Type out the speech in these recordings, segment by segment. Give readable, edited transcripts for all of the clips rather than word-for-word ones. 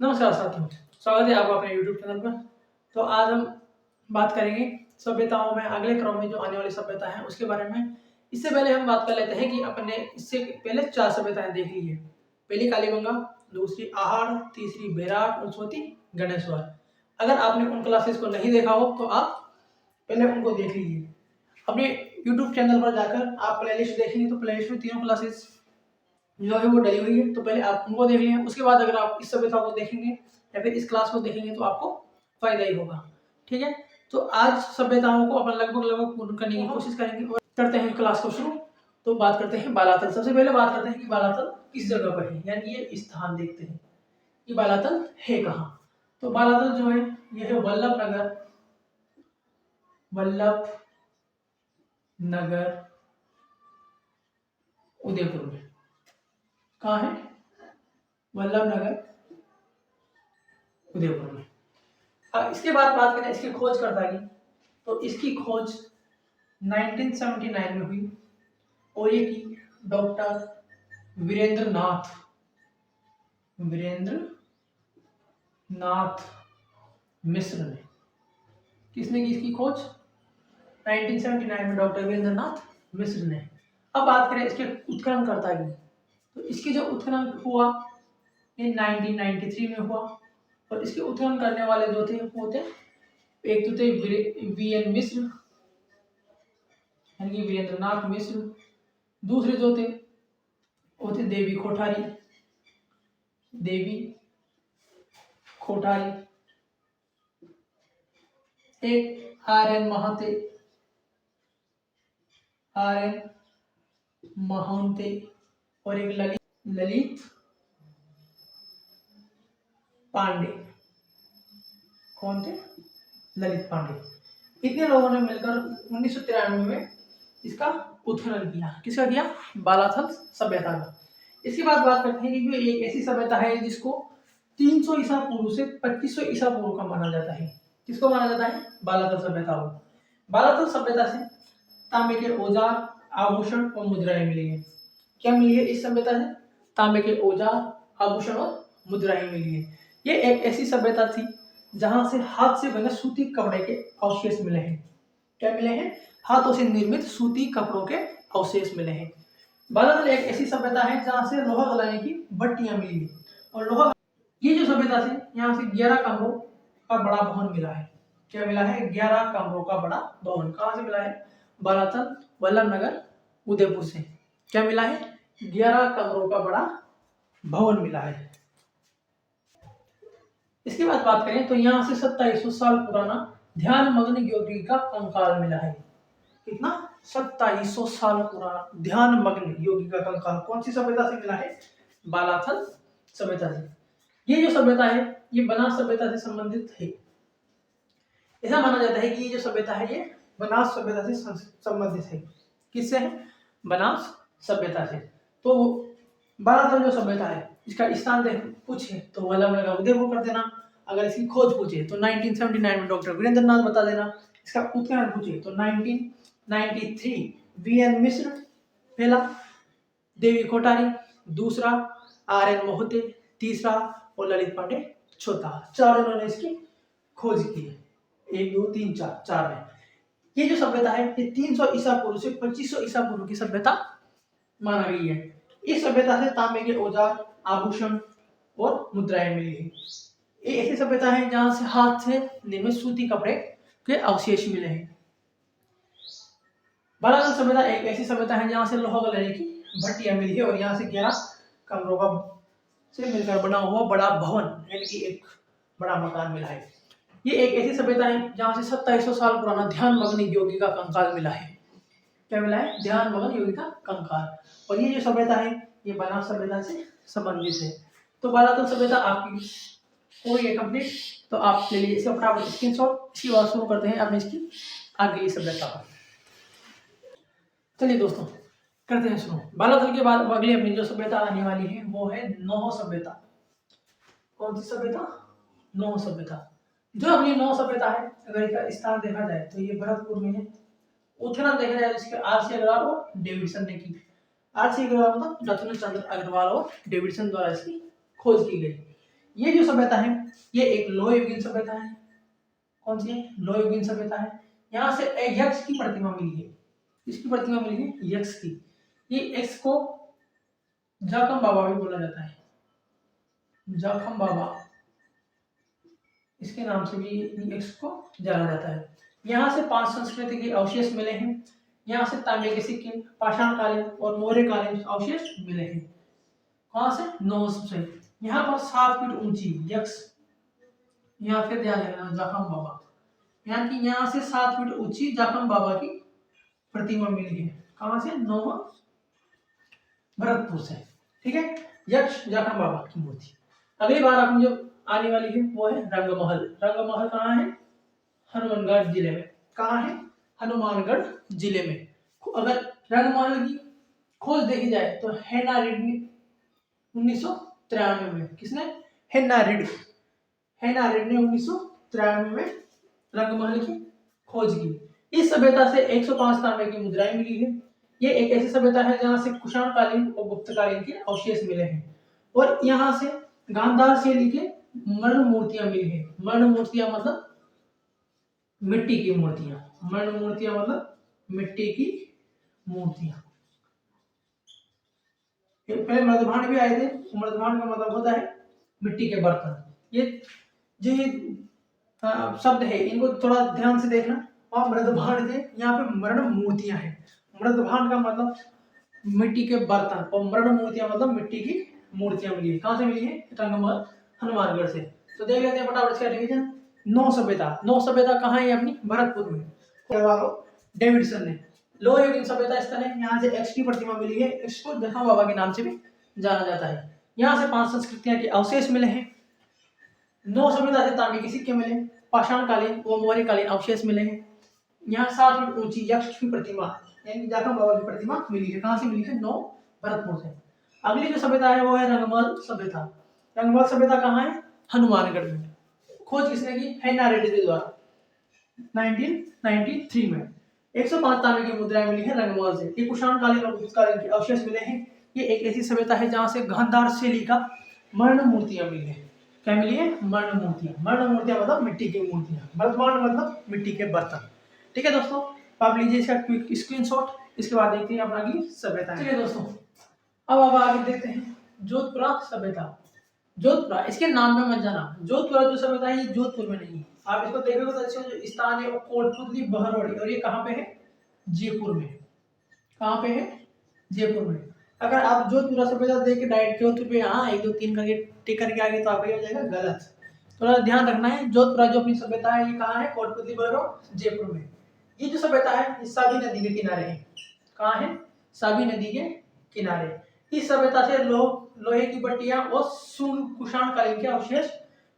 नमस्कार साथियों, स्वागत है आपका अपने YouTube चैनल पर। तो आज हम बात करेंगे सभ्यताओं में अगले क्रम में जो आने वाली सभ्यता है उसके बारे में। इससे पहले हम बात कर लेते हैं कि अपने इससे पहले 4 सभ्यताएं देख ली है। पहली कालीबंगा, दूसरी आहड़, तीसरी बेराट और चौथी गणेशवार। अगर आपने उन क्लासेस को नहीं देखा हो तो आप पहले उनको देख लीजिए। अपने YouTube चैनल पर जाकर आप प्लेलिस्ट देखेंगे तो प्लेलिस्ट में तीनों क्लासेस जो है वो डली हुई है, तो पहले आप उनको देख लें। उसके बाद अगर आप इस सभ्यता को देखेंगे या फिर इस क्लास को देखेंगे तो आपको फायदा ही होगा। ठीक है, तो आज सभ्यताओं को अपन लगभग पूर्ण करने की कोशिश करेंगे और करते हैं क्लास को शुरू। तो बात करते हैं बालातल। सबसे पहले बात करते हैं कि बालातल किस जगह पर है, यानी ये स्थान देखते हैं कि बालातल है कहाँ। तो बालातल जो है ये है वल्लभ नगर उदयपुर में। कहाँ है? वल्लभ नगर उदयपुर में। इसके बाद बात करें इसकी खोजकर्ता की, तो इसकी खोज 1979 में हुई और ये की डॉक्टर वीरेंद्र नाथ मिश्र ने। किसने की इसकी खोज? 1979 में डॉक्टर वीरेंद्र नाथ मिश्र ने। अब बात करें इसके उत्खननकर्ता की, तो इसकी जो उत्खनन हुआ ये 1993 में हुआ और इसके उत्खनन करने वाले जो थे वो थे, एक तो थे वीएन मिश्र यानी कि वीरेंद्र नाथ मिश्र। दूसरे जो थे वो थे देवी कोठारी। एक आर.एन. महांते और एक ललित पांडे। कौन थे? ललित पांडे। इतने लोगों ने मिलकर 1993 में इसका उत्खनन किया। किसका किया? बालाथल सभ्यता का। इसके बाद बात करते हैं कि ये एक ऐसी सभ्यता है जिसको 300 ईसा पूर्व से 2500 ईसा पूर्व का माना जाता है। किसको माना जाता है? बालाथल सभ्यता को। बालाथल सभ्यता से तांबे के औजार, आभूषण और मुद्राएं मिली है। क्या मिली है इस सभ्यता से? तांबे के औजार, आभूषण और मुद्राएं मिली है। ये एक ऐसी सभ्यता थी जहां से हाथ से बने सूती कपड़े के अवशेष मिले हैं। क्या मिले हैं? हाथों से निर्मित सूती कपड़ों के अवशेष मिले हैं। बालाथल एक ऐसी सभ्यता है जहां से लोहा गलाने की भट्टियां मिली है और लोहा, ये जो सभ्यता थी यहाँ से 11 कमरों का बड़ा भवन मिला है। क्या मिला है? 11 कमरों का बड़ा भवन। कहाँ से मिला है? बालाथल वल्लभ नगर उदयपुर से। क्या मिला है? 11 कमरों का बड़ा भवन मिला है। इसके बाद बात करें तो यहाँ से 2700 साल पुराना ध्यान मग्न योगी का कंकाल मिला है। कितना? 2700 साल पुराना ध्यान मग्न योगी का कंकाल। कौन सी सभ्यता से मिला है? बालाथल सभ्यता से। ये जो सभ्यता है ये बनास सभ्यता से संबंधित है। ऐसा माना जाता है कि ये जो सभ्यता है ये बनास सभ्यता से संबंधित है। किससे है? बनास सभ्यता से। तो बालाथल जो सभ्यता है इसका स्थान पूछे तो वल्लभ नगर उदयपुर कर देना। अगर इसकी खोज पूछे तो 1979 में डॉक्टर वीरेंद्र नाथ बता देना। इसका उत्खनन पूछे तो 1993 वीएन मिश्र पहला, देवी कोठारी दूसरा, आर.एन. मोहते तीसरा और ललित पांडे चौथा। 4 उन्होंने इसकी खोज की है। 1 2 3 4 में। ये जो सभ्यता है ये 300 ईसा पूर्व से 2500 ईसा पूर्व की सभ्यता माना गई है। इस सभ्यता से तांबे के औजार, आभूषण और मुद्राएं मिली है। ये ऐसी सभ्यता है जहां से हाथ से निर्मित सूती कपड़े के अवशेष मिले हैं। बालाथल सभ्यता एक ऐसी सभ्यता है जहां से लोहा गलाने की भट्टियां मिली है और यहाँ से 11 कमरों का से मिलकर बना हुआ बड़ा भवन यानी कि एक बड़ा मकान मिला है। ये एक ऐसी सभ्यता है जहां से 2700 साल पुराना ध्यान मग्न योगी का कंकाल मिला है। क्या मिला है? ध्यान मग्न योगी का कंकाल। और ये जो सभ्यता है ये बनास सभ्यता से संबंधित है। तो बालाथल सभ्यता आपकी हो गई है कंप्लीट। तो आप ले लीजिए इसका फटाफट स्क्रीनशॉट। इसकी बात शुरू करते हैं अपने इसकी आगे की सभ्यता पर। चलिए दोस्तों करते हैं शुरू। बालाथल के बाद अगली अपनी जो सभ्यता आने वाली है वो है नौह सभ्यता। कौन सी सभ्यता? नौह सभ्यता। जो अपनी नौह सभ्यता है अगर इसका स्थान देखा जाए तो ये भरतपुर में है। उत्खनन देखा जाए तो इसके आर.सी. अग्रवाल और डेविडसन ने की। आर.सी. अग्रवाल मतलब रत्न चंद्र अग्रवाल और डेविडसन द्वारा इसकी खोज की गई। ये जो सभ्यता है ये एक लोहयुगीन सभ्यता है। कौन सी है? लोहयुगीन सभ्यता है। यहाँ से एक यक्ष की प्रतिमा मिली है। इसकी प्रतिमा मिली है यक्ष की। ये यक्ष को जाखम बाबा भी बोला जाता है, जाखम बाबा, इसके नाम से भी यक्ष को जाना जाता है। यहाँ से 5 संस्कृति के अवशेष मिले हैं। यहाँ से तांबे के सिक्के, पाषाण कालीन और मौर्यकालीन अवशेष मिले हैं। कहाँ से? नौस से। यहाँ पर 7 फीट ऊंची यक्ष, यहाँ पे ध्यान रखना, जाखम बाबा, यहाँ की यहाँ से 7 फीट ऊंची जाखम बाबा की प्रतिमा मिली है। कहाँ से? नौह भरतपुर से। ठीक है, यक्ष जाखम बाबा की मूर्ति। अगली बार अपनी जो आने वाली है वो है रंगमहल। रंगमहल कहाँ है? हनुमानगढ़ जिले में। कहाँ है? हनुमानगढ़ जिले में। अगर रंगमहल की खोज देखी जाए तो हेना रिड ने 1993 में, किसने? हेना रिड ने 1993 में रंगमहल की खोज की। इस सभ्यता से 105 तांबे की मुद्राएं मिली है। ये एक ऐसी सभ्यता है जहां से कुषाण कालीन और गुप्त कालीन के अवशेष मिले हैं और यहाँ से गांधार शैली के मर्ण मूर्तियां मिली है। मर्ण मूर्तियां मतलब मिट्टी की मूर्तियां, मर्ण मूर्तियां मतलब मिट्टी की मूर्तियां। पहले मृदभांड भी आए थे। मृदभांड का मतलब होता है मिट्टी के बर्तन। ये जो शब्द है इनको थोड़ा ध्यान से देखना। वहां मृदभांड थे, यहाँ पे मर्ण मूर्तियां हैं। मृदभांड का मतलब मिट्टी के बर्तन और मर्ण मूर्तियां मतलब मिट्टी की मूर्तियां मिली है। कहां से मिली है? रंगमहल हनुमानगढ़ से। तो देख लेते हैं फटाफट इसका रिवीजन। नौ सभ्यता कहाँ है? अपनी भरतपुर में। डेविडसन ने। लोहयुगीन सभ्यता स्थल है, यहाँ से यक्ष की प्रतिमा मिली है। यक्ष को जाखम बाबा के नाम से भी जाना जाता है। यहाँ से 5 संस्कृतियां के अवशेष मिले हैं। नौ सभ्यता से तांबे के सिक्के मिले, पाषाण कालीन व मौर्यकालीन अवशेष मिले हैं। यहाँ 7 फीट ऊंची यक्ष की प्रतिमा यानी जाखम बाबा की प्रतिमा मिली है। कहाँ से मिली है? 9 भरतपुर से। अगली जो सभ्यता है वो है रंगमहल सभ्यता। रंगमहल सभ्यता कहाँ है? हनुमानगढ़ में। खोज किसने की? हेना रेड्डी के द्वारा 1993 में। 105 तांबे की मुद्राएं मिली है रंगमहल से। ये कुषाण कालीन और गुप्त कालीन के अवशेष मिले हैं। ये एक ऐसी सभ्यता है जहां से गांधार शैली का मर्ण मूर्तियां मिली है। क्या मिली है? मर्ण मूर्तियां मतलब मिट्टी की मूर्तियां। मृदभांड मतलब मिट्टी के बर्तन। ठीक है दोस्तों, आप लीजिए इसका क्विक स्क्रीनशॉट। इसके बाद देखते हैं अपना अगली सभ्यता। ठीक है दोस्तों, अब आगे देखते हैं जोधपुरा सभ्यता। जोधपुरा, इसके नाम में मत जाना। जोधपुरा जो सभ्यता है ये जोधपुर में नहीं है। आप इसको देखोगे तो अच्छे जो स्थान है वो कोटपुतली बहरौड़ी, और ये कहाँ पे है? जयपुर में। कहाँ पे है? जयपुर में। अगर आप जोधपुरा सभ्यता देख के डायरेक्ट जोधपुर पे 1 2 3 करके टिक करके आगे तो आपका हो जाएगा गलत। थोड़ा ध्यान रखना है। जोधपुरा जो अपनी सभ्यता है ये कहाँ है? कोटपुतली बहरौड़ जयपुर में। ये जो सभ्यता है ये साबी नदी के किनारे है। कहाँ है? साबी नदी के किनारे। इस सभ्यता से लोहे की भट्टियां और शुंग कुषाण कालीन के अवशेष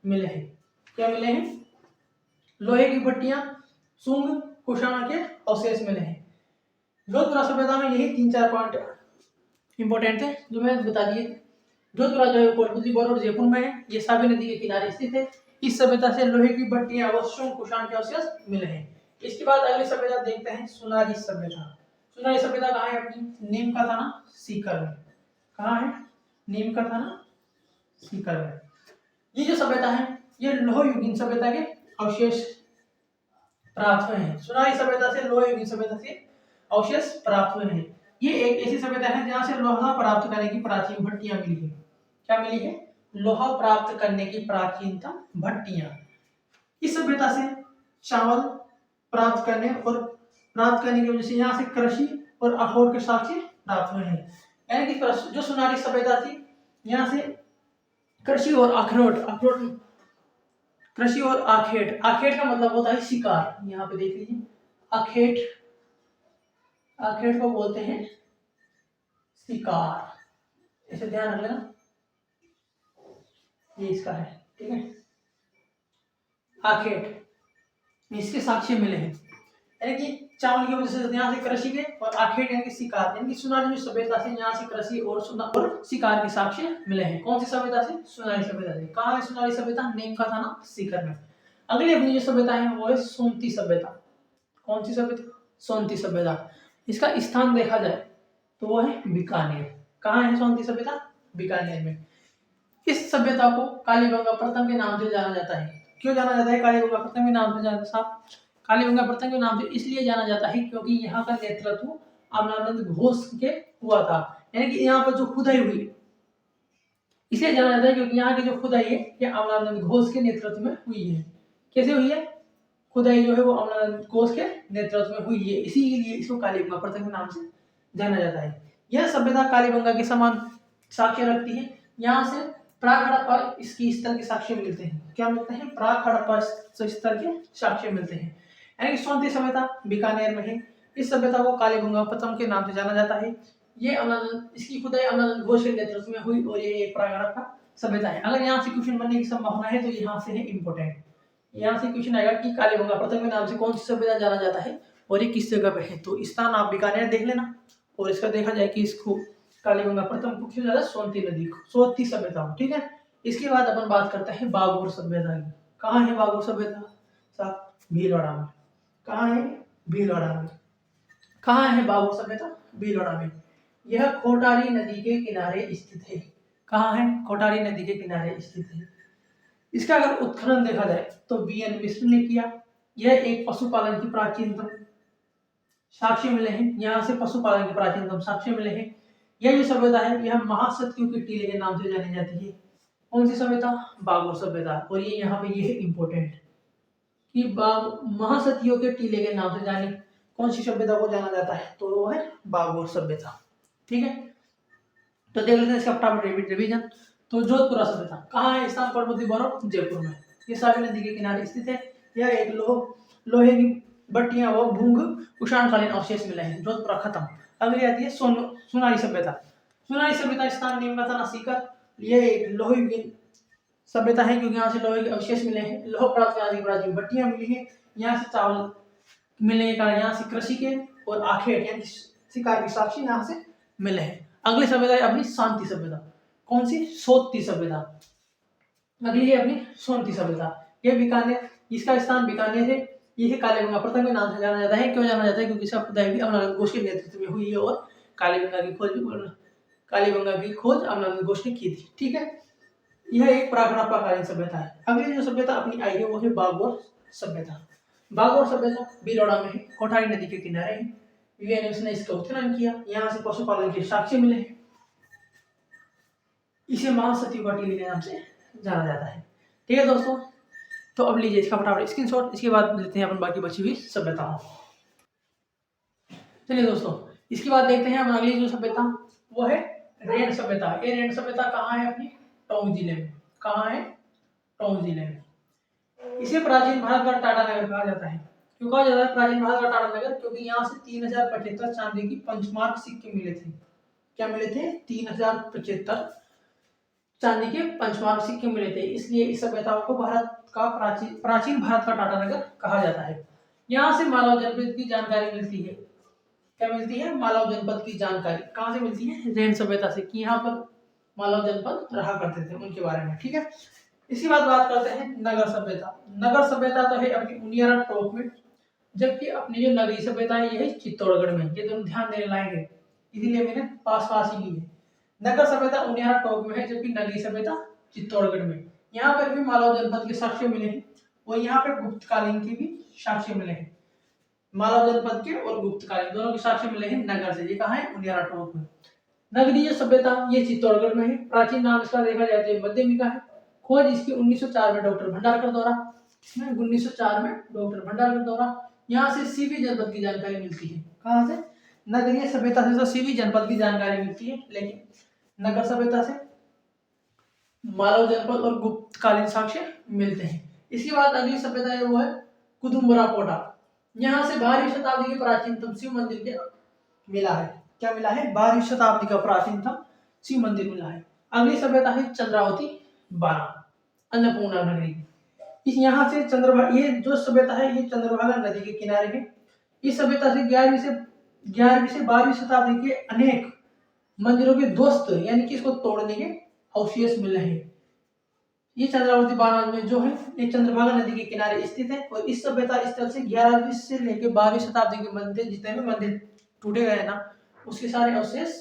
मिले हैं। क्या मिले हैं? लोहे की भट्टियां, शुंग कुषाण के अवशेष मिले हैं। जोधपुरा सभ्यता में यही 3-4 पॉइंट इंपॉर्टेंट थे जो मैं बता दिए। जोधपुरा जो है कोटपुतली बहरौड़ जयपुर में है। ये साबी नदी के किनारे स्थित है। इस सभ्यता से लोहे की भट्टियां और शुंग कुषाण के अवशेष मिले हैं। इसके बाद अगली सभ्यता देखते हैं सुनारी सभ्यता। सुनारी सभ्यता कहाँ है? अपनी नीम का थाना सीकर में। कहाँ है? नीम का थाना सीकर में। ये जो सभ्यता है ये लोहयुगीन सभ्यता के अवशेष प्राप्त हुए हैं। सुनारी सभ्यता से लोहयुगीन सभ्यता के अवशेष प्राप्त हुए हैं। ये एक ऐसी सभ्यता है जहां से लोहा प्राप्त करने की प्राचीन भट्टियां मिली है। क्या मिली है? लोहा प्राप्त करने की प्राचीनतम भट्टियां। इस सभ्यता से चावल प्राप्त करने की वजह से यहाँ से कृषि और अखरोट के साक्ष्य प्राप्त हुए हैं। यानी कि जो सुनारी सभ्यता थी यहाँ से कृषि और आखेट का मतलब होता है शिकार। यहाँ पे देख लीजिए, आखेट को बोलते हैं शिकार। इसे ध्यान रख लेना, ये इसका है। ठीक है, आखेट, इसके साक्ष्य मिले हैं। यानी कि चावल की वजह से यहाँ से कृषि के और आखेट यानी कि शिकार, यानी कि सुनारी जो सभ्यता से यहाँ से कृषि और शिकार के साक्ष्य मिले हैं। कौन सी सभ्यता से? सुनारी सभ्यता से। कहाँ है सुनारी सभ्यता? नीम का थाना सीकर में। अगली अपनी जो सभ्यता है वो है सोनती सभ्यता। कौन सी सभ्यता? सोनती सभ्यता। इसका स्थान देखा जाए तो वो है बीकानेर। कहाँ है सोनती सभ्यता? बीकानेर में। इस सभ्यता को कालीबंगा प्रथम के नाम से जाना जाता है। क्यों जाना जाता है कालीबंगा प्रथम के नाम से? जाना साहब, कालीबंगा प्रथम के नाम से इसलिए जाना जाता है क्योंकि यहाँ का नेतृत्व अमलानंद घोष के हुआ था। यानी कि यहाँ पर जो खुदाई हुई इसलिए जाना जाता है क्योंकि यहाँ की जो खुदाई है ये अमलानंद घोष के नेतृत्व में हुई है। कैसे हुई है? खुदाई जो है वो अमलानंद घोष के नेतृत्व में हुई है, इसीलिए इसको कालीबंगा प्रथम के नाम से जाना जाता है। यह सभ्यता कालीबंगा के समान साक्ष्य रखती है। यहाँ से प्राक हड़प्पा इसकी स्तर के साक्ष्य मिलते हैं। क्या मिलते हैं? प्राक हड़प्पा स्तर के साक्ष्य मिलते हैं। यानी कि सोनती सभ्यता बीकानेर में है। इस सभ्यता को कालीबंगा प्रथम के नाम से जाना जाता है। ये इसकी खुदाई अमलानंद घोष के नेतृत्व में हुई और ये एक प्राक हड़प्पा सभ्यता है। अगर यहाँ से क्वेश्चन बनने की संभावना है तो यहाँ से है इंपोर्टेंट। यहाँ से क्वेश्चन आएगा कि कालीबंगा प्रथम के नाम से कौन सी सभ्यता जाना जाता है और ये किस जगह पे है। तो स्थान आप बीकानेर देख लेना और इसका देखा जाए कि इसको कालीबंगा प्रथम को क्यों ज्यादा सोनती नदी को, सोनती सभ्यता को। ठीक है, इसके बाद अपन बात करते हैं बागोर सभ्यता की। कहाँ है बागोर सभ्यता? साहब भीलवाड़ा में। कहाँ है? भीलवाड़ा में। कहाँ है बागोर सभ्यता? भीलवाड़ा में। यह कोटारी नदी के किनारे स्थित है। कहाँ है? कोटारी नदी के किनारे स्थित है। इसका अगर उत्खनन देखा जाए तो बीएन मिश्र ने किया। यह एक पशुपालन की प्राचीनतम साक्ष्य मिले हैं। यहाँ से पशुपालन के प्राचीनतम साक्ष्य मिले हैं। यह जो सभ्यता है यह महासत्यों के टीले के नाम से जानी जाती है। कौन सी सभ्यता? बागोर सभ्यता। और ये यहाँ पे ये है इंपोर्टेंट कि महासतियों के टीले के नाम से जाने कौन सी सभ्यता को जाना जाता है? तो वो है बागोर सभ्यता। ठीक है, तो देख लेते हैं इसका फटाफट रिवीजन। तो जोधपुरा सभ्यता कहाँ है? स्थान पर्वती बौरव जयपुर में। ये सावी नदी के किनारे स्थित है। यह एक लोहे की भट्टियां व भूंग उषाणकालीन अवशेष मिले हैं। जोधपुरा खत्म। अगली आती है सुनारी सभ्यता। सुनारी सभ्यता स्थान निम्नता सीकर। यह एक लोहे की सभ्यता है क्योंकि यहाँ से लोहे के अवशेष मिले हैं। लोह प्राचीन भट्टियां मिली है। यहाँ से चावल मिलने के कारण यहाँ से कृषि के और आखेट यानी शिकार की साक्ष्य यहाँ से मिले हैं। अगली सभ्यता है अपनी शांति सभ्यता। कौन सी? सोती सभ्यता। अगली है अपनी सोनती सभ्यता। यह बीकानेर, इसका स्थान बीकानेर है। यह कालीबंगा प्रथम के नाम से जाना जाता है। क्यों जाना जाता है? क्योंकि इसका खुदाई भी अमलानंद घोष के नेतृत्व में हुई है और कालीबंगा की खोज अमलानंद घोष ने की थी। ठीक है, यह एक प्राक हड़प्पाकालीन सभ्यता है। अगली जो सभ्यता अपनी आई है वो है बागोर सभ्यता। बागोर सभ्यता भीलवाड़ा में है, कोठारी नदी के किनारे है। यूएनएस ने इसका उत्खनन किया। यहाँ से पशुपालन के साक्ष्य मिले हैं। इसे महासती टीले के नाम से जाना जाता है। ठीक है दोस्तों, तो अब लीजिए इसका फटाफट स्क्रीनशॉट। इसके बाद लेते हैं अपन बाकी बची हुई सभ्यताओं। चलिए दोस्तों, इसके बाद देखते हैं अपन अगली जो सभ्यता वो है रेण सभ्यता। ये रेण सभ्यता कहाँ है? अपनी टोंक जिले में। कहाँ है? टोंक जिले में। इसे प्राचीन भारत का टाटा नगर कहा जाता है। क्यों कहा जाता है प्राचीन भारत का टाटा नगर? क्योंकि यहाँ से 3075 चांदी की पंचमार्क सिक्के मिले थे। क्या मिले थे? 3075 चांदी के पंचमार्क सिक्के मिले थे। इसलिए इस सभ्यता को भारत का प्राचीन भारत का टाटा नगर कहा जाता है। यहाँ से मालवा जनपद की जानकारी मिलती है। क्या मिलती है? मालवा जनपद की जानकारी कहाँ से मिलती है? रेण सभ्यता से, कि यहाँ पर मालवा जनपद रहा करते थे, उनके बारे में। ठीक है, इसके बाद बात करते हैं नगर सभ्यता। नगर सभ्यता तो है अपनी उनियारा टोक में, जबकि अपनी जो नगरीय सभ्यता है ये है चित्तौड़गढ़ में। ये दोनों ध्यान देने लायक है, इसीलिए मैंने पास ही ली है। नगर सभ्यता उनियारा टोक में है जबकि नगरीय सभ्यता चित्तौड़गढ़ में। यहाँ पर भी मालवा जनपद के साक्ष्य मिले हैं और यहाँ पे गुप्तकालीन के भी साक्ष्य मिले हैं। मालवा जनपद के और गुप्तकालीन दोनों के साक्ष्य मिले हैं नगर से। ये कहाँ है? उनियारा टोक में। नगरीय सभ्यता ये चित्तौड़गढ़ में है। प्राचीन नाम इसका देखा जाए तो मध्यमिका है। खोज इसकी 1904 में डॉक्टर भंडारकर द्वारा। 1904 में डॉक्टर भंडारकर द्वारा। यहाँ से सीवी जनपद की जानकारी मिलती है। कहाँ से? नगरीय सभ्यता से तो सीवी जनपद की जानकारी मिलती है, लेकिन नगर सभ्यता से मालव जनपद और गुप्तकालीन साक्ष्य मिलते हैं। इसके बाद अगली सभ्यता है वो है कुदुम्बरा कोटा। यहाँ से 12वीं शताब्दी के प्राचीनतम शिव मंदिर के मिला है। क्या मिला है? 12वीं शताब्दी का प्राचीनतम शिव मंदिर मिला है। अगली सभ्यता है चंद्रावती बारा, अन्नपूर्णा नगरी। इस यहाँ से ये जो सभ्यता है ये चंद्रभागा नदी के किनारे है। इस सभ्यता से 11वीं से 12वीं शताब्दी के अनेक मंदिरों के दोस्त यानी कि इसको तोड़ने के अवशेष मिले हैं। ये चंद्रावती बारा में जो है ये चंद्रभागा नदी के किनारे स्थित है और इस सभ्यता स्थल से 11वीं से लेकर 12वीं शताब्दी के मंदिर, जितने भी मंदिर टूटे गए ना, उसके सारे अवशेष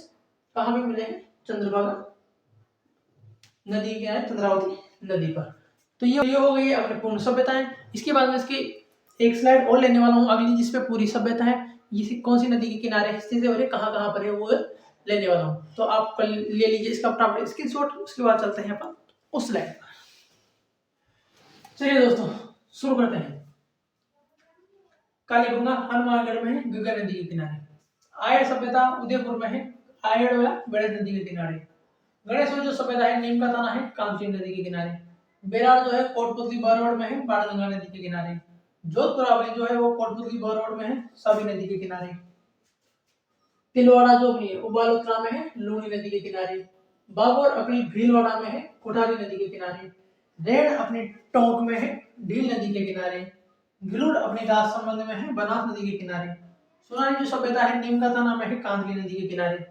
कहाँ पे मिले हैं? चंद्रभागा नदी क्या है, चंद्रावती नदी पर। तो ये हो गई अपने पूर्ण सभ्यताएं। इसके बाद में इसकी एक स्लाइड और लेने वाला हूँ अगली, जिसपे पूरी सभ्यता है, ये कौन सी नदी के किनारे स्थित है और ये कहाँ कहाँ पर है वो लेने वाला हूँ। तो आप कल ले लीजिए इसका फटाफट स्क्रीनशॉट। उसके बाद चलते हैं अपन उस स्लाइड पर। चलिए दोस्तों शुरू करते हैं। कालीगंगा हनुमानगढ़ में है, गंगा नदी के किनारे। आयड़ सभ्यता उदयपुर में है, आयड़ वाला गणेश नदी के किनारे। गणेश जो सभ्यता है नीम का थाना है, कामचीन नदी के किनारे। बेरार जो है कोटपुतली बरौड़ में है, बाणगंगा नदी के किनारे। जोधपुरावली जो है वो कोटपुतली बरौड़ में है, सावी नदी के किनारे। तिलवाड़ा जो भी है वो बालोतरा में है, लूनी नदी के किनारे। बाबर अपनी भीलवाड़ा में है, कोठारी नदी के किनारे। रेण अपनी टोंक में है, ढील नदी के किनारे। गिरुड़ अपनी राजसमंद में है, बनास नदी के किनारे। सोनारी जो सभ्यता है नीम का थाना में है, कांदली नदी के किनारे।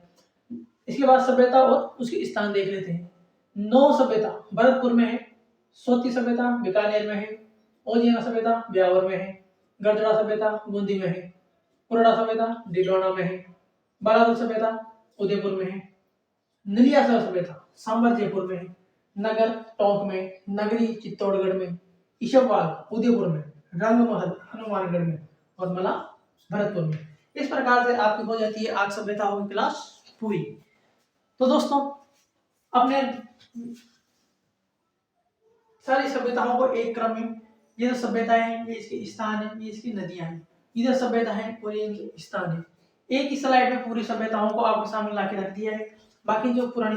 इसके बाद सभ्यता और उसके स्थान देख लेते हैं। नौ सभ्यता भरतपुर में है, सोती सभ्यता बीकानेर में है, ओजियाना सभ्यता ब्यावर में है, गढ़दड़ा सभ्यता बूंदी में है, कुरड़ा सभ्यता डिडौना में है, बालादल सभ्यता उदयपुर में है, नीलियासर सभ्यता सांबर जयपुर में है, नगर टोंक में, नगरी चित्तौड़गढ़ में, ईशबवाल उदयपुर में, रंगमहल हनुमानगढ़ में और मला भरतपुर में। इस प्रकार से आपकी हो जाती है आज सभ्यताओं की क्लास पूरी। तो दोस्तों अपने सारी सभ्यताओं को एक क्रम में, ये जो सभ्यताएं हैं ये इसके स्थान है, ये इसकी नदियां हैं, इधर सभ्यता है और ये इनके स्थान है। एक ही स्लाइड में पूरी सभ्यताओं को आपके सामने ला के रख दिया है। बाकी जो पुरानी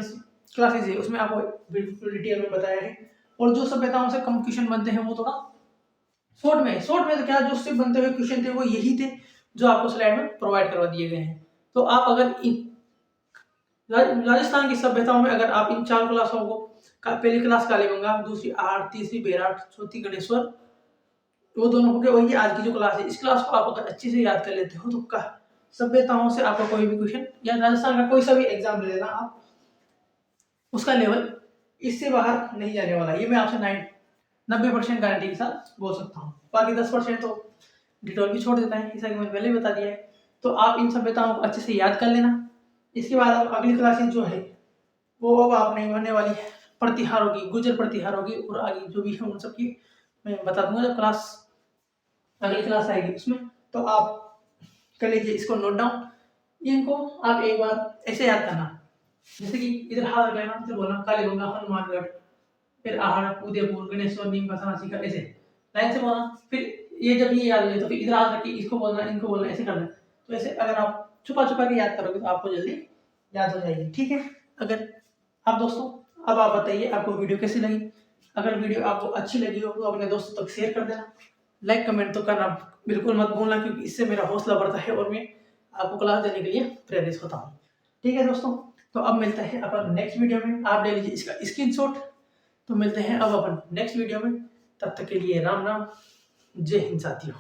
क्लासेस है उसमें आपको बिल्कुल डिटेल में बताया है। और जो सभ्यताओं से कम क्वेश्चन बनते हैं वो थोड़ा शॉर्ट में तो क्या जो सिर्फ बनते हुए क्वेश्चन थे वो यही थे जो आपको स्लाइड में प्रोवाइड करवा दिए गए हैं। तो आप अगर राजस्थान की सभ्यताओं में अगर आप इन 4 क्लासों को, पहली क्लास कालीगंगा, दूसरी आठ, तीसरी बेराट, चौथी गणेश्वर, वो दोनों हो गए, वही आज की जो क्लास है इस क्लास को आप अगर अच्छे से याद कर लेते हो तो सभ्यताओं से आपका कोई भी क्वेश्चन या राजस्थान का कोई सा भी एग्जाम ले लेना आप, उसका लेवल इससे बाहर नहीं जाने वाला। ये मैं आपसे 90% गारंटी के साथ बोल सकता हूँ। बाकी 10% तो डिटेल भी छोड़ देता है, जैसा कि मैंने पहले बता दिया है। तो आप इन सभ्यताओं को अच्छे से याद कर लेना। इसके बाद अब अगली क्लासेस जो है वो अब आपने होने वाली है प्रतिहारों की, गुजर प्रतिहारों की और आगे जो भी है उन सब की मैं बता दूंगा जब क्लास अगली क्लास आएगी उसमें। तो आप कर लीजिए इसको नोट डाउन। इनको आप एक बार ऐसे याद करना, जैसे कि इधर हाथ रख लेना, इधर बोलना कालीगंगा हनुमानगढ़, फिर आहड़ उदयपुर गणेश्वर नीम का थाना सीकर, ऐसे लाइन से बोलना। फिर ये जब ये याद हो जाए तो फिर इधर हाथ रख के इसको बोलना, इनको बोलना, ऐसे करना। तो ऐसे अगर आप छुपा छुपा के याद करोगे तो आपको जल्दी याद हो जाएगी। ठीक है। अगर आप दोस्तों अब आप बताइए आपको वीडियो कैसी लगी। अगर वीडियो आपको अच्छी लगी हो तो अपने दोस्तों तक शेयर कर देना। लाइक कमेंट तो करना बिल्कुल मत भूलना, क्योंकि इससे मेरा हौसला बढ़ता है और मैं आपको क्लास देने के लिए प्रेरित होता हूँ। ठीक है दोस्तों, तो अब मिलते हैं अपन नेक्स्ट वीडियो में। आप ले लीजिए इसका स्क्रीनशॉट। तो मिलते हैं अब अपन नेक्स्ट वीडियो में। तब तक के लिए राम राम, जय हिंद साथियों।